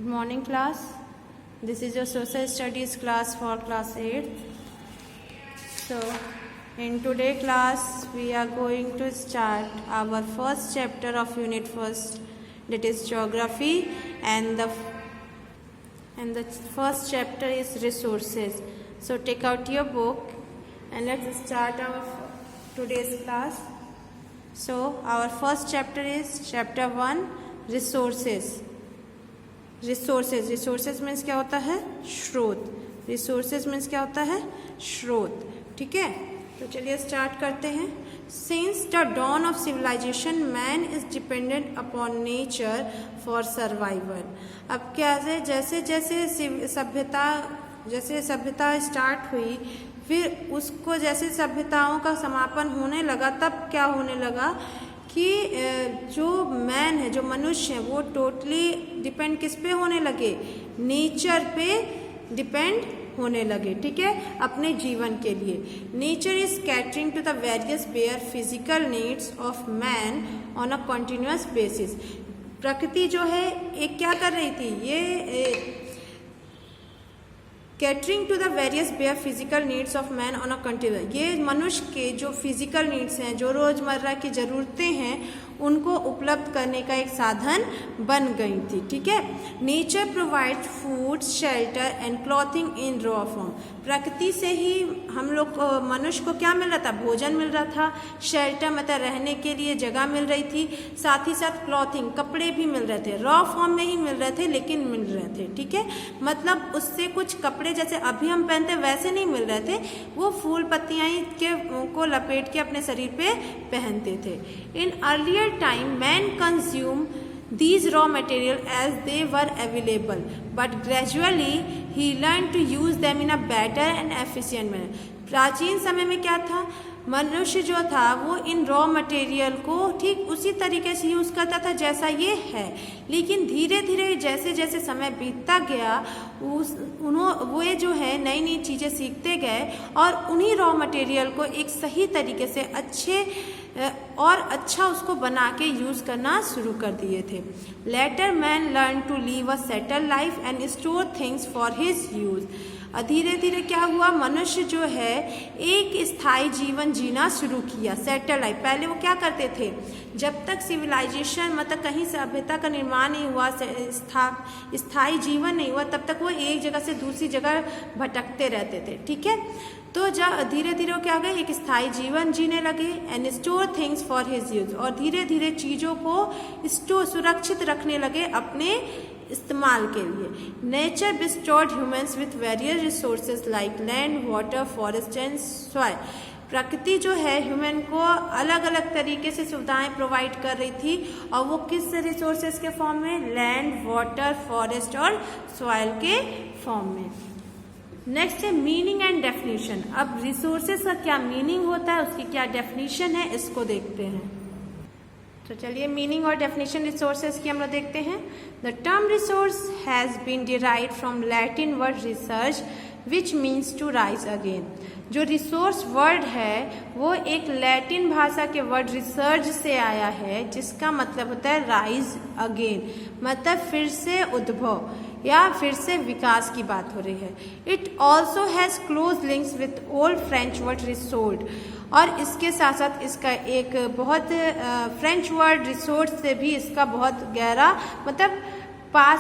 Good morning, class. This is your social studies class for class 8. So, in today's class, we are going to start our first chapter of Unit 1st, that is Geography, and the first chapter is Resources. So, take out your book and let's start our today's class. So, our first chapter is chapter 1, Resources. Resources means क्या होता है? स्रोत. Resources means क्या होता है? स्रोत. ठीक है, तो चलिए स्टार्ट करते हैं. Since the dawn of civilisation man is dependent upon nature for survival. अब क्या है, जैसे जैसे सभ्यता स्टार्ट हुई, फिर उसको जैसे सभ्यताओं का समापन होने लगा, तब क्या होने लगा कि जो मैन है, जो मनुष्य है, वो टोटली डिपेंड किस पे होने लगे? नेचर पे डिपेंड होने लगे. ठीक है, अपने जीवन के लिए. Nature is catering to the various bare physical needs of man on a continuous basis. प्रकृति जो है एक क्या कर रही थी? ये catering to the various bare physical needs of man on a continuous. ये मनुष्य के जो फिजिकल नीड्स हैं, जो रोजमर्रा की जरूरतें हैं, उनको उपलब्ध करने का एक साधन बन गई थी. ठीक है. Nature provide food, shelter and clothing in raw form. प्रकृति से ही हम लोग को, मनुष्य को क्या मिल रहा था? भोजन मिल रहा था, शेल्टर मतलब रहने के लिए जगह मिल रही थी, साथ ही साथ क्लॉथिंग कपड़े भी मिल रहे थे. रॉ फॉर्म में ही मिल रहे थे, लेकिन मिल रहे थे. ठीक है, मतलब उससे कुछ कपड़े जैसे अभी हम पहनते वैसे नहीं मिल रहे थे, वो फूल पत्तियां को लपेट के अपने शरीर पे पहनते थे. In earlier time man consumed these raw material as they were available, but gradually he learned to use them in a better and efficient manner. प्राचीन समय में क्या था? मनुष्य जो था वो इन रॉ मटेरियल को ठीक उसी तरीके से यूज़ करता था जैसा ये है, लेकिन धीरे धीरे जैसे जैसे समय बीतता गया, वो जो है नई नई चीज़ें सीखते गए और उन्हीं रॉ मटेरियल को एक सही तरीके से अच्छा उसको बना के यूज़ करना शुरू कर दिए थे. Later man learn to live a settle life and store things for his use. धीरे धीरे क्या हुआ? मनुष्य जो है एक स्थायी जीवन जीना शुरू किया, सेटल लाइफ. पहले वो क्या करते थे? जब तक सिविलाइजेशन मतलब कहीं सभ्यता का निर्माण नहीं हुआ, स्थायी जीवन नहीं हुआ, तब तक वो एक जगह से दूसरी जगह भटकते रहते थे. ठीक है, तो जब धीरे धीरे वो क्या हो गए? एक स्थायी जीवन जीने लगे. And store things for his use. और धीरे धीरे चीज़ों को सुरक्षित रखने लगे अपने इस्तेमाल के लिए. Nature bestowed humans with various resources like land, water, forest and soil. प्रकृति जो है ह्यूमन को अलग अलग तरीके से सुविधाएं प्रोवाइड कर रही थी, और वो किस रिसोर्सेज के फॉर्म में? लैंड, वाटर, फॉरेस्ट और सॉइल के फॉर्म में. नेक्स्ट है मीनिंग एंड डेफिनेशन. अब रिसोर्सेज का क्या मीनिंग होता है, उसकी क्या डेफिनेशन है, इसको देखते हैं. तो चलिए मीनिंग और डेफिनेशन रिसोर्सेज की हम लोग देखते हैं. The term resource has been derived from Latin word research which means to rise again. जो रिसोर्स वर्ड है वो एक लैटिन भाषा के वर्ड रिसर्च से आया है, जिसका मतलब होता है राइज अगेन, मतलब फिर से उद्भव या फिर से विकास की बात हो रही है. It also has close links with old French word resort. और इसके साथ साथ इसका एक बहुत फ्रेंच वर्ड रिसोर्ट से भी इसका बहुत गहरा मतलब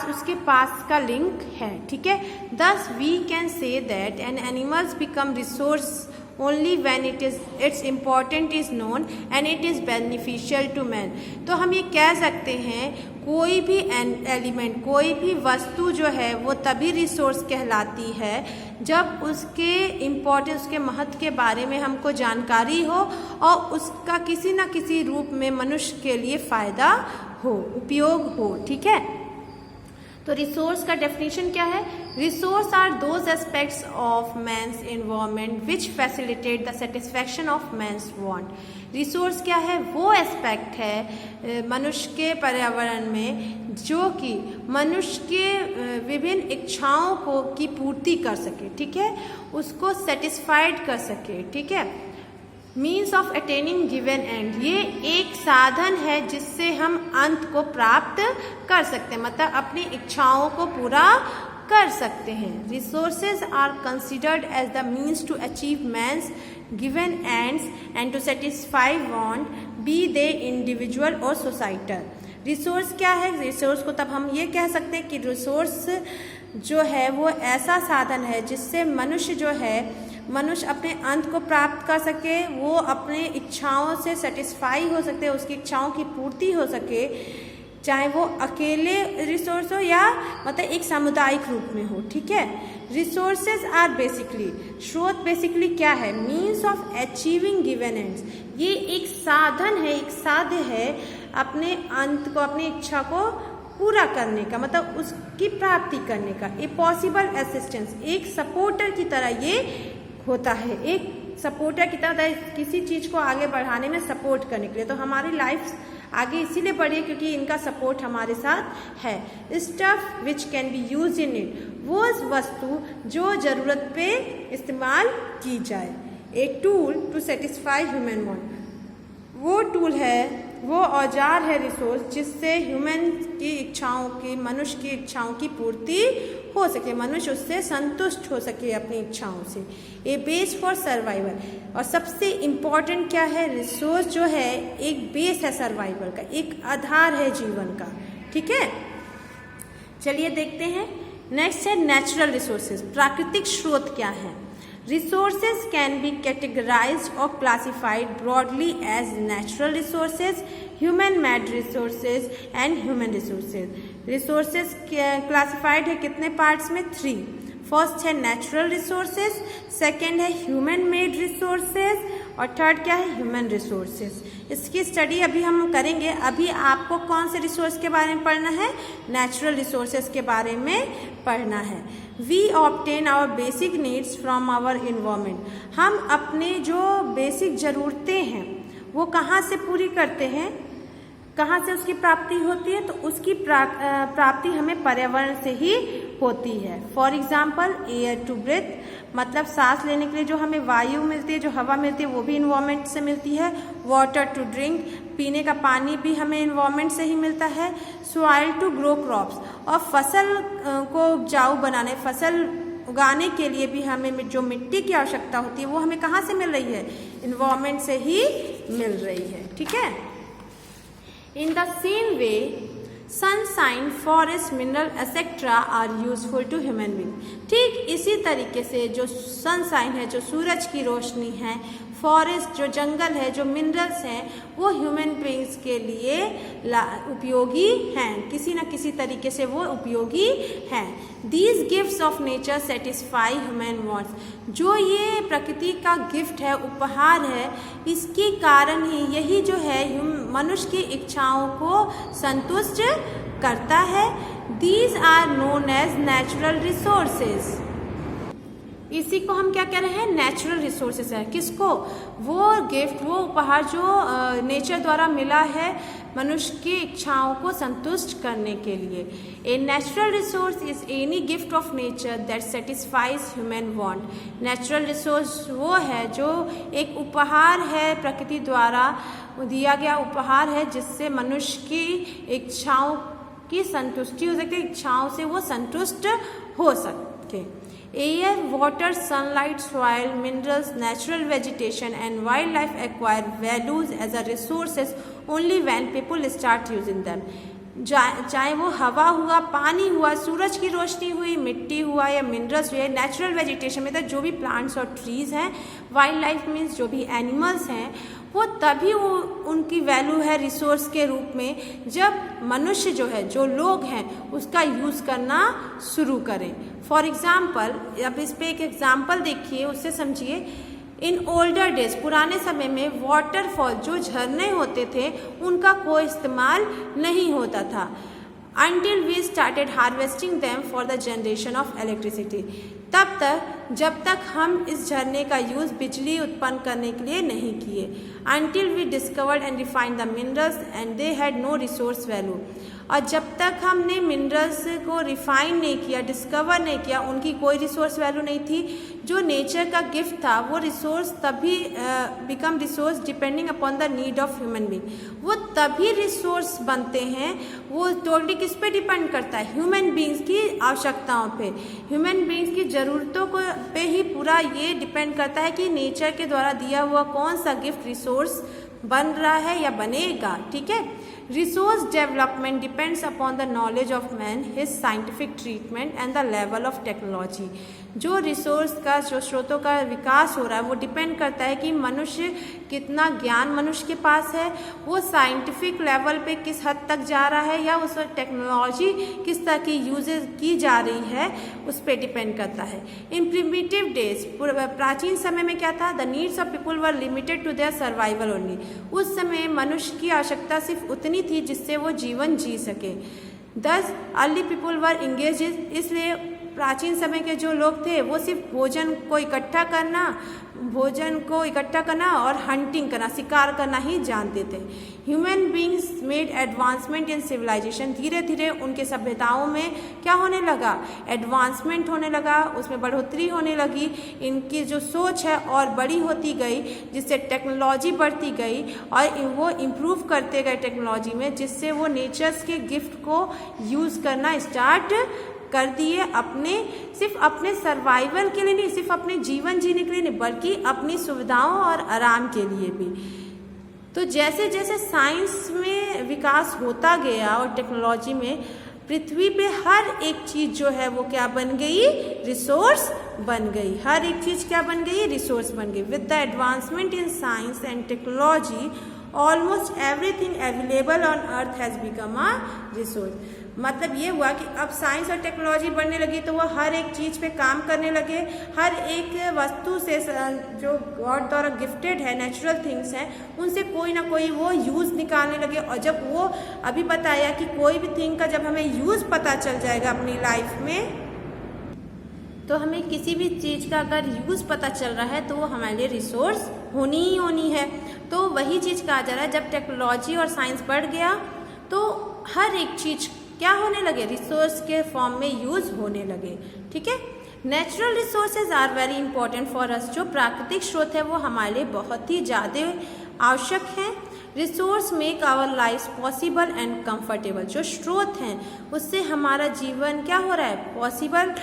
उसके पास का लिंक है. ठीक है. Thus we can say that an animals become resource only when its important is known and it is beneficial to man. तो हम ये कह सकते हैं कोई भी एलिमेंट, कोई भी वस्तु जो है वो तभी रिसोर्स कहलाती है जब उसके इम्पोर्टेंस, उसके महत्व के बारे में हमको जानकारी हो और उसका किसी न किसी रूप में मनुष्य के लिए फ़ायदा हो, उपयोग हो. ठीक है. तो रिसोर्स का डेफिनेशन क्या है? Resource are those aspects of man's environment which facilitate the satisfaction of man's want. Resource क्या है? वो एस्पेक्ट है मनुष्य के पर्यावरण में जो कि मनुष्य के विभिन्न इच्छाओं की पूर्ति कर सके. ठीक है, उसको सेटिस्फाइड कर सके. ठीक है, means of attaining given and, ये एक साधन है जिससे हम अंत को प्राप्त कर सकते हैं, मतलब अपनी इच्छाओं को पूरा कर सकते हैं। Resources are considered as the means to achieve man's given ends and to satisfy want, be they individual और सोसाइटल। रिसोर्स क्या है? रिसोर्स को तब हम ये कह सकते हैं कि रिसोर्स जो है वो ऐसा साधन है जिससे मनुष्य अपने अंत को प्राप्त कर सके, वो अपने इच्छाओं से सेटिस्फाई हो सकते हैं, उसकी इच्छाओं की पूर्ति हो सके, चाहे वो अकेले रिसोर्स हो या मतलब एक सामुदायिक रूप में हो। ठीक है। रिसोर्सेज आर बेसिकली, स्रोत बेसिकली क्या है? Means of achieving given ends, ये एक साधन है, एक साध्य है अपने अंत को, अपनी इच्छा को पूरा करने का, मतलब उसकी प्राप्ति करने का। ए पॉसिबल असिस्टेंस, एक सपोर्टर की तरह ये होता है, एक सपोर्टर की तरह किसी चीज को आगे बढ़ाने में सपोर्ट करने के लिए। तो हमारी लाइफ आगे इसीलिए बढ़ी है क्योंकि इनका सपोर्ट हमारे साथ है। Stuff which can be use in it, वो वस्तु जो जरूरत पे इस्तेमाल की जाए। A tool to satisfy human want, वो टूल है, वो औजार है, रिसोर्स जिससे ह्यूमन की इच्छाओं की, मनुष्य की इच्छाओं की पूर्ति हो सके, मनुष्य उससे संतुष्ट हो सके अपनी इच्छाओं से। ए बेस फॉर सर्वाइवल, और सबसे इम्पॉर्टेंट क्या है? रिसोर्स जो है एक बेस है सर्वाइवल का, एक आधार है जीवन का। ठीक है, चलिए देखते हैं। नेक्स्ट है नेचुरल रिसोर्सेज, प्राकृतिक स्रोत क्या है? Resources can be categorized or classified broadly as natural resources, human-made resources and human resources. Resources classified है कितने parts में? 3. फर्स्ट है नेचुरल रिसोर्सेज, सेकेंड है ह्यूमन मेड रिसोर्सेज और थर्ड क्या है? Human resources. इसकी स्टडी अभी हम करेंगे। अभी आपको कौन से रिसोर्स के बारे में पढ़ना है? नेचुरल रिसोर्सेज के बारे में पढ़ना है। We obtain our basic needs from our environment, हम अपने जो बेसिक ज़रूरतें हैं वो कहाँ से पूरी करते हैं, कहाँ से उसकी प्राप्ति होती है? तो उसकी प्राप्ति हमें पर्यावरण से ही होती है। For example air to breathe, मतलब सांस लेने के लिए जो हमें वायु मिलती है, जो हवा मिलती है, वो भी इन्वायरमेंट से मिलती है। वाटर टू ड्रिंक, पीने का पानी भी हमें इन्वायरमेंट से ही मिलता है। सॉइल टू ग्रो क्रॉप्स, और फसल को उपजाऊ बनाने, फसल उगाने के लिए भी हमें जो मिट्टी की आवश्यकता होती है वो हमें कहाँ से मिल रही है? इन्वायरमेंट से ही मिल रही है। ठीक है। In the same way, sunshine, forest, mineral, etc. are useful to human being. ठीक इसी तरीके से जो सनशाइन है, जो सूरज की रोशनी है, फॉरेस्ट जो जंगल है, जो मिनरल्स हैं, वो ह्यूमन बींग्स के लिए उपयोगी हैं, किसी न किसी तरीके से वो उपयोगी हैं। These gifts of nature satisfy human wants, जो ये प्रकृति का गिफ्ट है, उपहार है, इसके कारण ही यही जो है मनुष्य की इच्छाओं को संतुष्ट करता है। These are known as natural resources, इसी को हम क्या कह रहे हैं? नेचुरल रिसोर्सेज है। किसको? वो गिफ्ट, वो उपहार जो नेचर द्वारा मिला है मनुष्य की इच्छाओं को संतुष्ट करने के लिए। A natural resource is any gift of nature that satisfies human want. Natural resource वो है जो एक उपहार है, प्रकृति द्वारा दिया गया उपहार है, जिससे मनुष्य की इच्छाओं की संतुष्टि हो सके, इच्छाओं से वो संतुष्ट हो सके। Air, water, sunlight, soil, minerals, natural vegetation and wildlife acquire values as a resources only when people start using them. चाहे वो हवा हुआ, पानी हुआ, सूरज की रोशनी हुई, मिट्टी हुआ या मिनरल्स हुए, नेचुरल वेजिटेशन में जो भी प्लांट्स और ट्रीज हैं, वाइल्ड लाइफ मीन्स जो भी एनिमल्स हैं, वो तभी वो उनकी वैल्यू है रिसोर्स के रूप में जब मनुष्य जो है, जो लोग हैं, उसका यूज़ करना शुरू करें। फॉर एग्जाम्पल, अब इस पे एक एग्जाम्पल देखिए, उससे समझिए। इन ओल्डर डेज, पुराने समय में वाटरफॉल, जो झरने होते थे, उनका कोई इस्तेमाल नहीं होता था until we started harvesting them for the generation of electricity. तब तक जब तक हम इस झरने का यूज़ बिजली उत्पन्न करने के लिए नहीं किए। until we discovered and refined the minerals and they had no resource value. और जब तक हमने मिनरल्स को रिफाइन नहीं किया, डिस्कवर नहीं किया, उनकी कोई रिसोर्स वैल्यू नहीं थी। जो नेचर का गिफ्ट था वो रिसोर्स तभी become resource depending upon the need of human being, वो तभी रिसोर्स बनते हैं। वो टोटली किस पे डिपेंड करता है? ह्यूमन बीइंग्स की आवश्यकताओं पे, ह्यूमन बीइंग्स की ज़रूरतों को पे ही पूरा ये डिपेंड करता है कि नेचर के द्वारा दिया हुआ कौन सा गिफ्ट रिसोर्स बन रहा है या बनेगा। ठीक है। Resource development depends upon the knowledge of man, his scientific treatment and the level of technology. जो रिसोर्स का, जो स्रोतों का विकास हो रहा है वो डिपेंड करता है कि मनुष्य कितना ज्ञान मनुष्य के पास है, वो साइंटिफिक लेवल पे किस हद तक जा रहा है, या उस टेक्नोलॉजी किस तरह की यूजेज की जा रही है, उस पर डिपेंड करता है। इन प्रिमिटिव डेज, प्राचीन समय में क्या था? The needs of people were limited to their survival only. उस समय मनुष्य की आवश्यकता सिर्फ उतनी थी जिससे वो जीवन जी सके। दस अर्ली पीपल वर इंगेज, इसलिए प्राचीन समय के जो लोग थे वो सिर्फ भोजन को इकट्ठा करना और हंटिंग करना, शिकार करना ही जानते थे। Human beings made advancement in civilization, धीरे धीरे उनके सभ्यताओं में क्या होने लगा? एडवांसमेंट होने लगा, उसमें बढ़ोतरी होने लगी, इनकी जो सोच है और बड़ी होती गई, जिससे टेक्नोलॉजी बढ़ती गई और वो इम्प्रूव करते गए टेक्नोलॉजी में, जिससे वो नेचर्स के गिफ्ट को यूज़ करना स्टार्ट कर दिए, सिर्फ अपने सर्वाइवल के लिए नहीं, सिर्फ अपने जीवन जीने के लिए नहीं, बल्कि अपनी सुविधाओं और आराम के लिए भी। तो जैसे जैसे साइंस में विकास होता गया और टेक्नोलॉजी में, पृथ्वी पे हर एक चीज़ जो है वो क्या बन गई? रिसोर्स बन गई। हर एक चीज़ क्या बन गई? रिसोर्स बन गई। With the advancement in science and technology almost everything available on earth has become a resource. मतलब ये हुआ कि अब साइंस और टेक्नोलॉजी बढ़ने लगी तो वो हर एक चीज़ पे काम करने लगे, हर एक वस्तु से जो गॉड द्वारा गिफ्टेड है, नेचुरल थिंग्स हैं, उनसे कोई ना कोई वो यूज़ निकालने लगे। और जब वो अभी बताया कि कोई भी थिंग का जब हमें यूज़ पता चल जाएगा अपनी लाइफ में, तो हमें किसी भी चीज़ का अगर यूज़ पता चल रहा है तो वो हमारे लिए रिसोर्स होनी ही होनी है। तो वही चीज़ कहा जा रहा है, जब टेक्नोलॉजी और साइंस बढ़ गया तो हर एक चीज़ क्या होने लगे? रिसोर्स के फॉर्म में यूज होने लगे। ठीक है। Natural resources are very important for us, जो प्राकृतिक स्रोत है वो हमारे लिए बहुत ही ज़्यादा आवश्यक हैं। Resource make our life possible and comfortable, जो स्रोत हैं उससे हमारा जीवन क्या हो रहा है? पॉसिबल,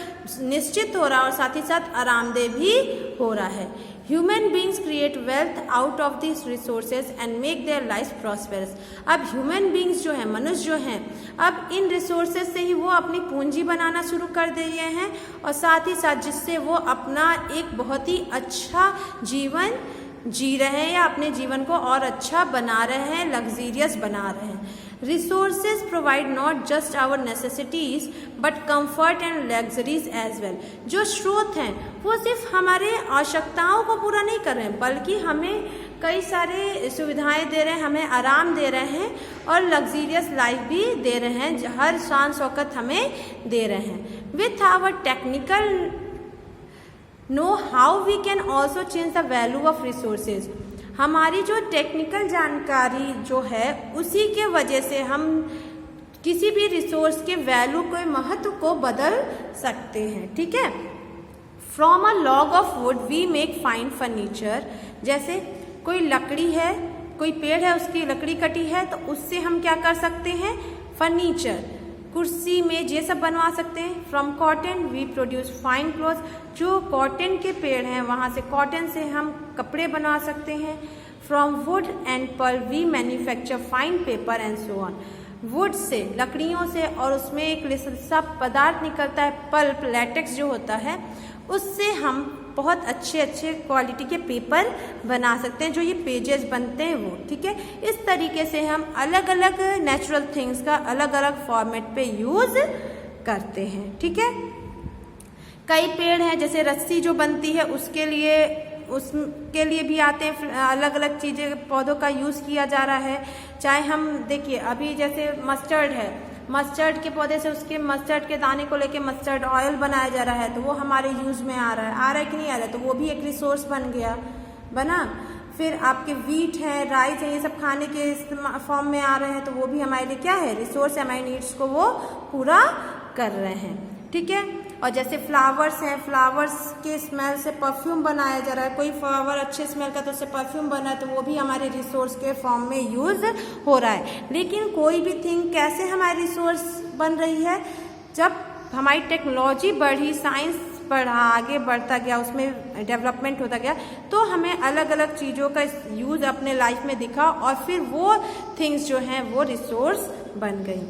निश्चित हो रहा है और साथ ही साथ आरामदेह भी हो रहा है। Human beings create wealth out of this resources and make their life prosperous. अब ह्यूमन बींग्स जो है, मनुष्य जो हैं, अब इन रिसोर्सेज से ही वो अपनी पूंजी बनाना शुरू कर दिए हैं और साथ ही साथ जिससे वो अपना एक बहुत ही अच्छा जीवन जी रहे हैं या अपने जीवन को और अच्छा बना रहे हैं, लग्जीरियस बना रहे हैं। Resources provide not just our necessities but comfort and luxuries as well. जो स्रोत हैं वो सिर्फ हमारे आवश्यकताओं को पूरा नहीं कर रहे हैं, बल्कि हमें कई सारे सुविधाएं दे रहे हैं, हमें आराम दे रहे हैं और लग्जीरियस लाइफ भी दे रहे हैं, हर शान शौकत हमें दे रहे हैं। With our technical know how we can also change the value of resources. हमारी जो टेक्निकल जानकारी जो है उसी के वजह से हम किसी भी रिसोर्स के वैल्यू के महत्व को बदल सकते हैं। ठीक है। From a log of wood we make fine furniture. जैसे कोई लकड़ी है, कोई पेड़ है, उसकी लकड़ी कटी है तो उससे हम क्या कर सकते हैं? फर्नीचर, कुर्सी, मेज, ये सब बनवा सकते हैं। From cotton we produce fine cloth. जो कॉटन के पेड़ हैं वहाँ से, कॉटन से हम कपड़े बना सकते हैं। From wood and pulp we manufacture fine paper and so on. Wood से, लकड़ियों से, और उसमें एक सब पदार्थ निकलता है पल्प, लैटेक्स जो होता है, उससे हम बहुत अच्छे अच्छे क्वालिटी के पेपर बना सकते हैं, जो ये पेजेस बनते हैं वो। ठीक है। इस तरीके से हम अलग अलग नेचुरल थिंग्स का अलग अलग फॉर्मेट पे यूज करते हैं। ठीक है। कई पेड़ हैं, जैसे रस्सी जो बनती है उसके लिए भी आते हैं, अलग अलग चीज़ें, पौधों का यूज़ किया जा रहा है। चाहे हम देखिए अभी जैसे मस्टर्ड है, मस्टर्ड के पौधे से उसके मस्टर्ड के दाने को लेके मस्टर्ड ऑयल बनाया जा रहा है, तो वो हमारे यूज़ में आ रहा है कि नहीं आ रहा है, तो वो भी एक रिसोर्स बन गया, बना। फिर आपके वीट हैं, राइस हैं, ये सब खाने के फॉर्म में आ रहे हैं, तो वो भी हमारे लिए क्या है, रिसोर्स है, हमारी नीड्स को वो पूरा कर रहे हैं। ठीक है, और जैसे फ्लावर्स हैं, फ्लावर्स के स्मेल से परफ्यूम बनाया जा रहा है, कोई फ्लावर अच्छे स्मेल का तो उससे परफ्यूम बना है, तो वो भी हमारे रिसोर्स के फॉर्म में यूज हो रहा है। लेकिन कोई भी थिंग कैसे हमारी रिसोर्स बन रही है, जब हमारी टेक्नोलॉजी बढ़ी, साइंस बढ़ा, आगे बढ़ता गया, उसमें डेवलपमेंट होता गया, तो हमें अलग अलग चीज़ों का यूज़ अपने लाइफ में दिखा और फिर वो थिंग्स जो हैं वो रिसोर्स बन गई।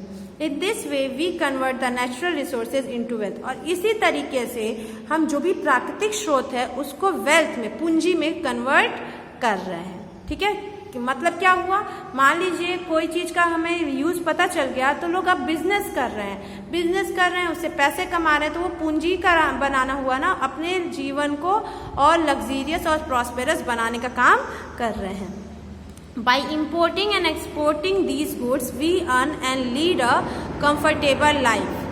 In this way we convert the natural resources into wealth. और इसी तरीके से हम जो भी प्राकृतिक स्रोत है उसको वेल्थ में, पूंजी में कन्वर्ट कर रहे हैं। ठीक है, मतलब क्या हुआ, मान लीजिए कोई चीज़ का हमें यूज़ पता चल गया, तो लोग अब बिजनेस कर रहे हैं, उससे पैसे कमा रहे हैं, तो वो पूंजी का बनाना हुआ ना, अपने जीवन को और लग्जीरियस और प्रॉस्पेरस बनाने का काम कर रहे हैं। By importing and exporting these goods, we earn and lead a comfortable life.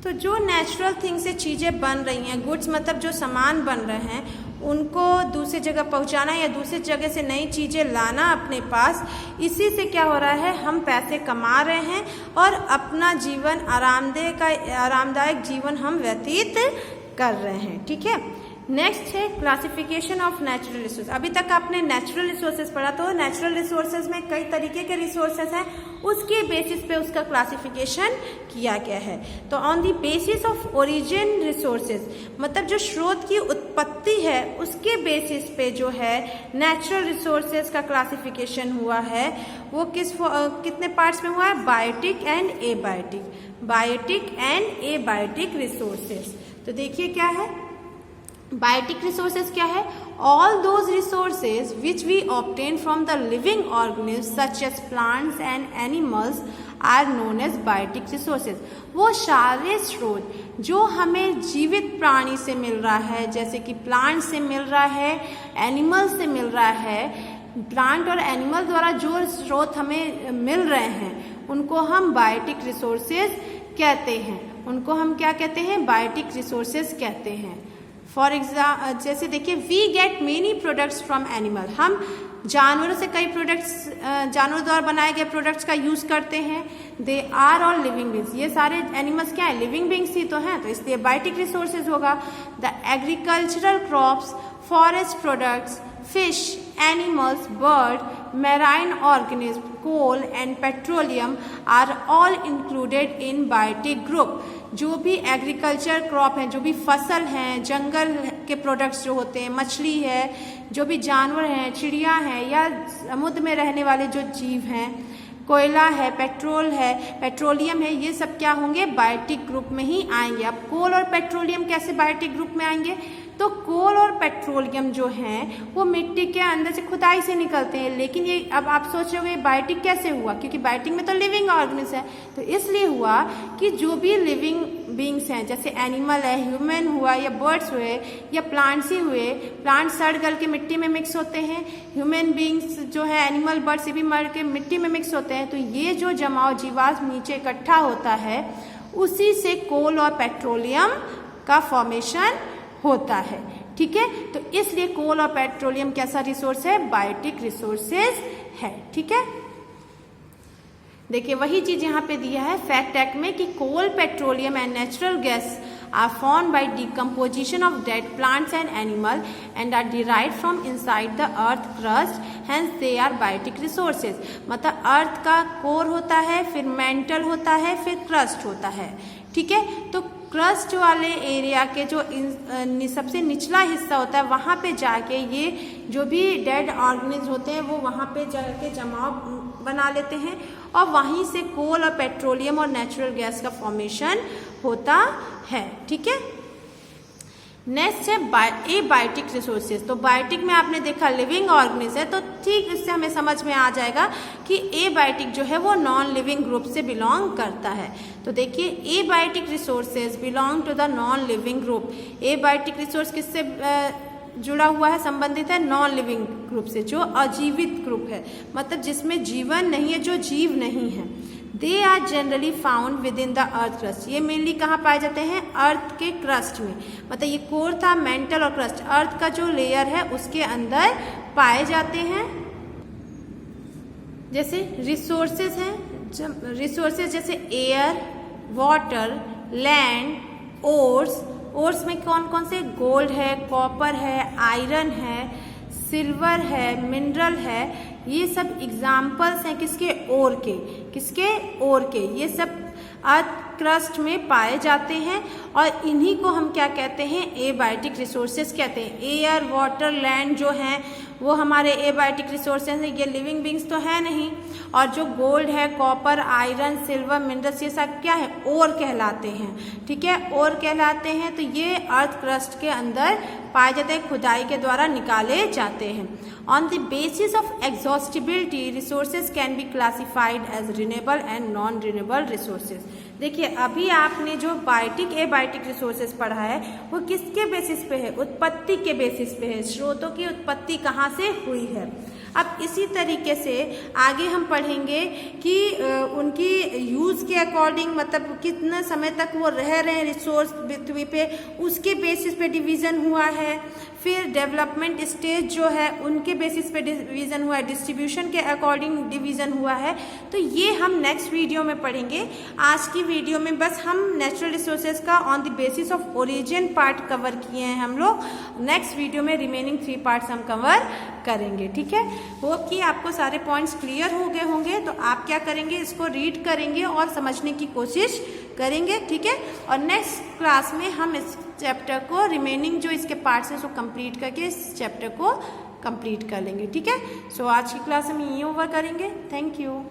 तो जो नेचुरल थिंग से चीज़ें बन रही हैं, गुड्स मतलब जो सामान बन रहे हैं, उनको दूसरी जगह पहुंचाना या दूसरी जगह से नई चीज़ें लाना अपने पास, इसी से क्या हो रहा है, हम पैसे कमा रहे हैं और अपना जीवन आरामदायक जीवन हम व्यतीत कर रहे हैं। ठीक है, नेक्स्ट है क्लासिफिकेशन ऑफ नेचुरल रिसोर्स। अभी तक आपने नेचुरल रिसोर्सेज पढ़ा, तो नेचुरल रिसोर्सेज में कई तरीके के रिसोर्सेज हैं, उसके बेसिस पे उसका क्लासिफिकेशन किया गया है। तो on the basis of origin resources, मतलब जो स्रोत की उत्पत्ति है उसके बेसिस पे जो है नेचुरल रिसोर्सेज का क्लासिफिकेशन हुआ है, वो कितने पार्ट्स में हुआ है, बायोटिक एंड एबायोटिक रिसोर्सेज। तो देखिए क्या है, बायोटिक रिसोर्सेज क्या है, all those resources which we obtain from the living organism such as plants and animals are known as biotic resources. वो सारे स्रोत जो हमें जीवित प्राणी से मिल रहा है, जैसे कि प्लांट से मिल रहा है, एनिमल से मिल रहा है, प्लांट और एनिमल द्वारा जो स्रोत हमें मिल रहे हैं उनको हम बायोटिक रिसोर्सेज कहते हैं। उनको हम क्या कहते हैं, बायोटिक रिसोर्सेज कहते हैं। फॉर एग्जाम्पल जैसे देखिए, we get many products from animal, हम जानवरों से कई प्रोडक्ट्स, जानवरों द्वारा बनाए गए प्रोडक्ट्स का यूज़ करते हैं। They are all living beings, ये सारे एनिमल्स क्या है, लिविंग बींग्स ही तो हैं, तो इसलिए बायोटिक रिसोर्सेज होगा। The agricultural crops, forest products, fish, animals, bird, marine organism, coal and petroleum are all included in biotic group. जो भी एग्रीकल्चर क्रॉप हैं, जो भी फसल हैं, जंगल के प्रोडक्ट्स जो होते हैं, मछली है, जो भी जानवर हैं, चिड़िया हैं, या समुद्र में रहने वाले जो जीव हैं, कोयला है, पेट्रोल है, पेट्रोलियम है, ये सब क्या होंगे, बायोटिक ग्रुप में ही आएंगे। अब कोल और पेट्रोलियम कैसे बायोटिक ग्रुप में आएंगे, तो कोल और पेट्रोलियम जो हैं वो मिट्टी के अंदर से खुदाई से निकलते हैं, लेकिन ये अब आप सोच रहे हो बायोटिक कैसे हुआ, क्योंकि बायोटिक में तो लिविंग ऑर्गेनिज्म है, तो इसलिए हुआ कि जो भी लिविंग बींग्स हैं, जैसे एनिमल है, ह्यूमन हुआ या बर्ड्स हुए या प्लांट्स ही हुए, प्लांट सड़ गल के मिट्टी में मिक्स होते हैं, ह्यूमन बींग्स जो है एनिमल बर्ड से भी मर के मिट्टी में मिक्स होते हैं, तो ये जो जमाव जीवाश्म नीचे इकट्ठा होता है उसी से कोल और पेट्रोलियम का फॉर्मेशन होता है। ठीक है, तो इसलिए कोल और पेट्रोलियम कैसा रिसोर्स है, बायोटिक रिसोर्सेज है। ठीक है, देखिए वही चीज यहाँ पे दिया है फैक्ट एक्ट में कि coal, petroleum and natural gas are formed by decomposition of dead plants and animal and are derived from inside the earth crust, hence they are biotic resources। मतलब अर्थ का कोर होता है, फिर मेंटल होता है, फिर क्रस्ट होता है। ठीक है, तो क्रस्ट वाले एरिया के जो सबसे निचला हिस्सा होता है वहाँ पे जाके ये जो भी डेड ऑर्गेनिज्म होते हैं वो वहाँ पे जाके जमाव बना लेते हैं और वहीं से कोल और पेट्रोलियम और नेचुरल गैस का फॉर्मेशन होता है। ठीक है, नेक्स्ट है बायोटिक रिसोर्सेज। तो बायोटिक में आपने देखा लिविंग ऑर्गेनिज्म है, तो ठीक इससे हमें समझ में आ जाएगा कि एबायोटिक जो है वो नॉन लिविंग ग्रुप से बिलोंग करता है। तो देखिए abiotic resources belong to the non living group. Abiotic resource किससे जुड़ा हुआ है, संबंधित है, नॉन लिविंग ग्रुप से, जो अजीवित ग्रुप है, मतलब जिसमें जीवन नहीं है, जो जीव नहीं है। They are generally found within the earth crust. ये मेनली कहाँ पाए जाते हैं? अर्थ के क्रस्ट में। मतलब ये कोर था, मेंटल और क्रस्ट, अर्थ का जो लेयर है उसके अंदर पाए जाते हैं। जैसे रिसोर्सेज हैं, रिसोर्सेज जैसे एयर, वाटर, लैंड, ओर्स में कौन कौन से? गोल्ड है, कॉपर है, आयरन है, सिल्वर है, मिनरल है। ये सब एग्जाम्पल्स हैं किसके? ओर के। किसके? ओर के। ये सब अर्थ क्रस्ट में पाए जाते हैं और इन्हीं को हम क्या कहते हैं? एबायोटिक रिसोर्सेज कहते हैं। एयर, वाटर, लैंड जो हैं वो हमारे एबायोटिक रिसोर्सेज हैं। ये लिविंग बींग्स तो है नहीं। और जो गोल्ड है, कॉपर, आयरन, सिल्वर, मिनरल्स, ये सब क्या है? ओर कहलाते हैं। ठीक है, ओर कहलाते हैं। तो ये अर्थ क्रस्ट के अंदर पाए जाते हैं, खुदाई के द्वारा निकाले जाते हैं। On the basis of exhaustibility resources can be classified as renewable and non renewable resources. देखिए, अभी आपने जो बायोटिक एबायोटिक रिसोर्सेज पढ़ा है वो किसके बेसिस पे है? उत्पत्ति के बेसिस पे है। स्रोतों की उत्पत्ति कहाँ से हुई है। अब इसी तरीके से आगे हम पढ़ेंगे कि उनकी यूज़ के अकॉर्डिंग, मतलब कितने समय तक वो रह रहे हैं रिसोर्स पृथ्वी पे, उसके बेसिस पे डिवीज़न हुआ है। फिर डेवलपमेंट स्टेज जो है उनके बेसिस पे डिवीज़न हुआ है, डिस्ट्रीब्यूशन के अकॉर्डिंग डिवीज़न हुआ है। तो ये हम नेक्स्ट वीडियो में पढ़ेंगे। आज की वीडियो में बस हम नेचुरल रिसोर्सेज का on the basis of origin part cover किए हैं हम लोग। नेक्स्ट वीडियो में रिमेनिंग 3 पार्ट्स हम कवर करेंगे। ठीक है, होप कि आपको सारे पॉइंट्स क्लियर हो गए होंगे। तो आप क्या करेंगे? इसको रीड करेंगे और समझने की कोशिश करेंगे। ठीक है, और नेक्स्ट क्लास में हम इस चैप्टर को, रिमेनिंग जो इसके पार्ट्स हैं, उसको कंप्लीट करके इस चैप्टर को कंप्लीट कर लेंगे। ठीक है, सो आज की क्लास हम यहीं ओवर करेंगे। Thank you.